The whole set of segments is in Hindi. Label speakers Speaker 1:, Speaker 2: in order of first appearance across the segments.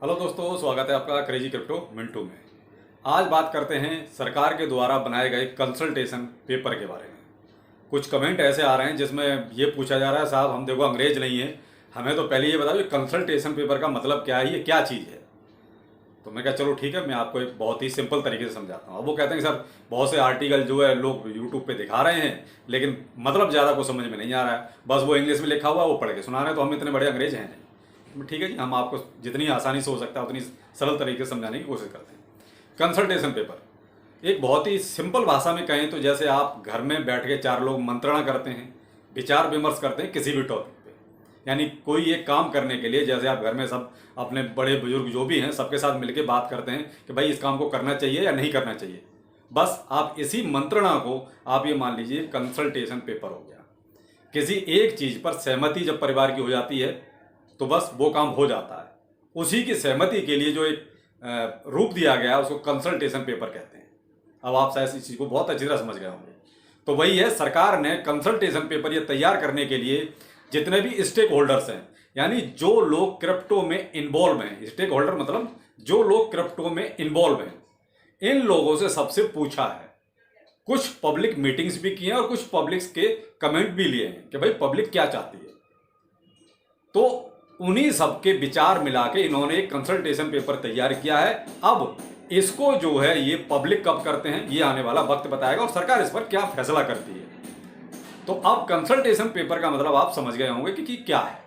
Speaker 1: हेलो दोस्तों, स्वागत है आपका क्रेजी क्रिप्टो मिंटू में। आज बात करते हैं सरकार के द्वारा बनाए गए कंसल्टेशन पेपर के बारे में। कुछ कमेंट ऐसे आ रहे हैं जिसमें ये पूछा जा रहा है, साहब हम देखो अंग्रेज नहीं है, हमें तो पहले ये बताओ कंसल्टेशन पेपर का मतलब क्या है, ये क्या चीज़ है। तो मैं कहा चलो ठीक है, मैं आपको एक बहुत ही सिंपल तरीके से समझाता हूँ। अब वो कहते हैं कि सर बहुत से आर्टिकल जो है लोग यूट्यूब पे दिखा रहे हैं, लेकिन मतलब ज़्यादा को समझ में नहीं आ रहा है, बस वो इंग्लिश में लिखा हुआ है वो पढ़ के सुना रहे हैं, तो हम इतने बड़े अंग्रेज हैं नहीं। ठीक है जी, हम आपको जितनी आसानी से हो सकता है उतनी सरल तरीके से समझाने की कोशिश करते हैं। कंसल्टेशन पेपर एक बहुत ही सिंपल भाषा में कहें तो जैसे आप घर में बैठ के चार लोग मंत्रणा करते हैं, विचार विमर्श करते हैं किसी भी टॉपिक पे, यानी कोई एक काम करने के लिए जैसे आप घर में सब अपने बड़े बुजुर्ग जो भी हैं सबके साथ मिलकर बात करते हैं कि भाई इस काम को करना चाहिए या नहीं करना चाहिए। बस आप इसी मंत्रणा को आप ये मान लीजिए कंसल्टेशन पेपर हो गया। किसी एक चीज़ पर सहमति जब परिवार की हो जाती है तो बस वो काम हो जाता है। उसी की सहमति के लिए जो एक रूप दिया गया उसको कंसल्टेशन पेपर कहते हैं। अब आप शायद इस चीज़ को बहुत अच्छी तरह समझ गए होंगे। तो वही है, सरकार ने कंसल्टेशन पेपर ये तैयार करने के लिए जितने भी स्टेक होल्डर्स हैं, यानी जो लोग क्रिप्टो में इन्वॉल्व हैं, स्टेक होल्डर मतलब जो लोग क्रिप्टो में इन्वॉल्व हैं, इन लोगों से सबसे पूछा है। कुछ पब्लिक मीटिंग्स भी की हैं और कुछ पब्लिक्स के कमेंट भी लिए हैं कि भाई पब्लिक क्या चाहती है। तो उन्हीं सबके विचार मिला के इन्होंने एक कंसल्टेशन पेपर तैयार किया है। अब इसको जो है ये पब्लिक कब करते हैं ये आने वाला वक्त बताएगा और सरकार इस पर क्या फैसला करती है। तो अब कंसल्टेशन पेपर का मतलब आप समझ गए होंगे कि क्या है।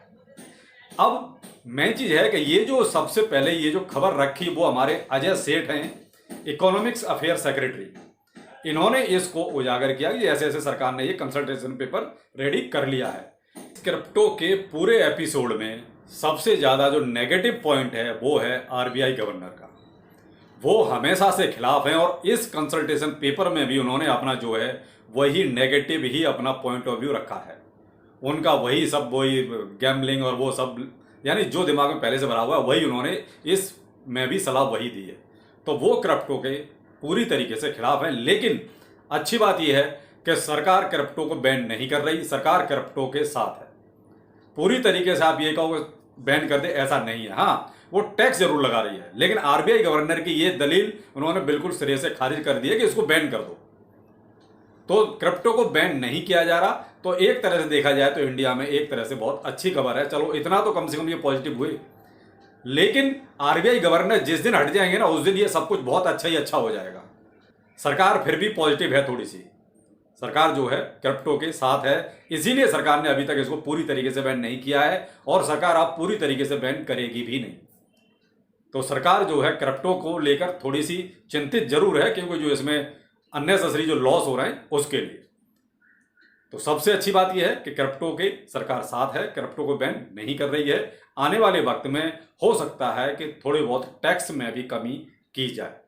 Speaker 1: अब मेन चीज है कि ये जो सबसे पहले ये जो खबर रखी वो हमारे अजय सेठ हैं, इकोनॉमिक्स अफेयर सेक्रेटरी। इन्होंने इसको उजागर किया कि ऐसे ऐसे सरकार ने ये कंसल्टेशन पेपर रेडी कर लिया है। क्रिप्टो के पूरे एपिसोड में सबसे ज़्यादा जो नेगेटिव पॉइंट है वो है आरबीआई गवर्नर का। वो हमेशा से खिलाफ हैं और इस कंसल्टेशन पेपर में भी उन्होंने अपना जो है वही नेगेटिव ही अपना पॉइंट ऑफ व्यू रखा है। उनका वही सब वही गैम्बलिंग और वो सब, यानी जो दिमाग में पहले से भरा हुआ है वही उन्होंने इस में भी सलाह वही दी है। तो वो क्रिप्टो के पूरी तरीके से खिलाफ हैं। लेकिन अच्छी बात यह है कि सरकार क्रिप्टो को बैन नहीं कर रही, सरकार क्रिप्टो के साथ है। पूरी तरीके से आप ये कहो बैन कर दे ऐसा नहीं है, हाँ वो टैक्स जरूर लगा रही है, लेकिन आरबीआई गवर्नर की ये दलील उन्होंने बिल्कुल सिरे से खारिज कर दी है कि इसको बैन कर दो। तो क्रिप्टो को बैन नहीं किया जा रहा। तो एक तरह से देखा जाए तो इंडिया में एक तरह से बहुत अच्छी खबर है, चलो इतना तो कम से कम ये पॉजिटिव हुए। लेकिन आरबीआई गवर्नर जिस दिन हट जाएंगे ना उस दिन ये सब कुछ बहुत अच्छा ही अच्छा हो जाएगा। सरकार फिर भी पॉजिटिव है थोड़ी सी, सरकार जो है क्रिप्टो के साथ है, इसीलिए सरकार ने अभी तक इसको पूरी तरीके से बैन नहीं किया है और सरकार अब पूरी तरीके से बैन करेगी भी नहीं। तो सरकार जो है क्रिप्टो को लेकर थोड़ी सी चिंतित जरूर है, क्योंकि जो इसमें अननेसेसरी जो लॉस हो रहे हैं उसके लिए। तो सबसे अच्छी बात यह है कि क्रिप्टो के सरकार साथ है, क्रिप्टो को बैन नहीं कर रही है। आने वाले वक्त में हो सकता है कि थोड़े बहुत टैक्स में भी कमी की जाए,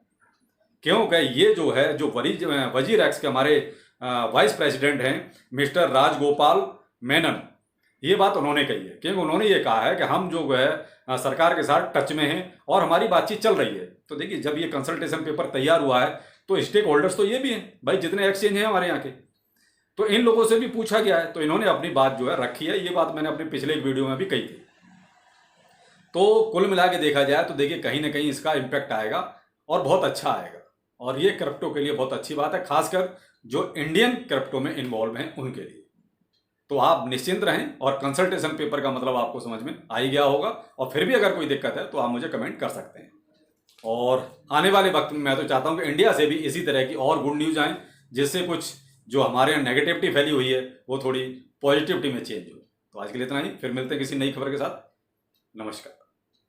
Speaker 1: क्योंकि ये जो है जो वजीर एक्स के हमारे वाइस प्रेसिडेंट हैं मिस्टर राजगोपाल मेनन, ये बात उन्होंने कही है, क्योंकि उन्होंने ये कहा है कि हम जो है सरकार के साथ टच में हैं और हमारी बातचीत चल रही है। तो देखिए जब ये कंसल्टेशन पेपर तैयार हुआ है तो स्टेक होल्डर्स तो ये भी हैं भाई, जितने एक्सचेंज हैं हमारे यहाँ के, तो इन लोगों से भी पूछा गया है। तो इन्होंने अपनी बात जो है रखी है, ये बात मैंने अपने पिछले एक वीडियो में भी कही थी। तो कुल मिला के देखा जाए तो देखिए कहीं ना कहीं इसका इम्पैक्ट आएगा और बहुत अच्छा आएगा, और ये क्रिप्टो के लिए बहुत अच्छी बात है, खासकर जो इंडियन क्रिप्टो में इन्वॉल्व हैं उनके लिए। तो आप निश्चिंत रहें और कंसल्टेशन पेपर का मतलब आपको समझ में आ ही गया होगा। और फिर भी अगर कोई दिक्कत है तो आप मुझे कमेंट कर सकते हैं। और आने वाले वक्त में मैं तो चाहता हूं कि इंडिया से भी इसी तरह की और गुड न्यूज़ आएँ, जिससे कुछ जो हमारे यहाँ नेगेटिविटी फैली हुई है वो थोड़ी पॉजिटिविटी में चेंज हो। तो आज के लिए इतना ही, फिर मिलते हैं किसी नई खबर के साथ। नमस्कार।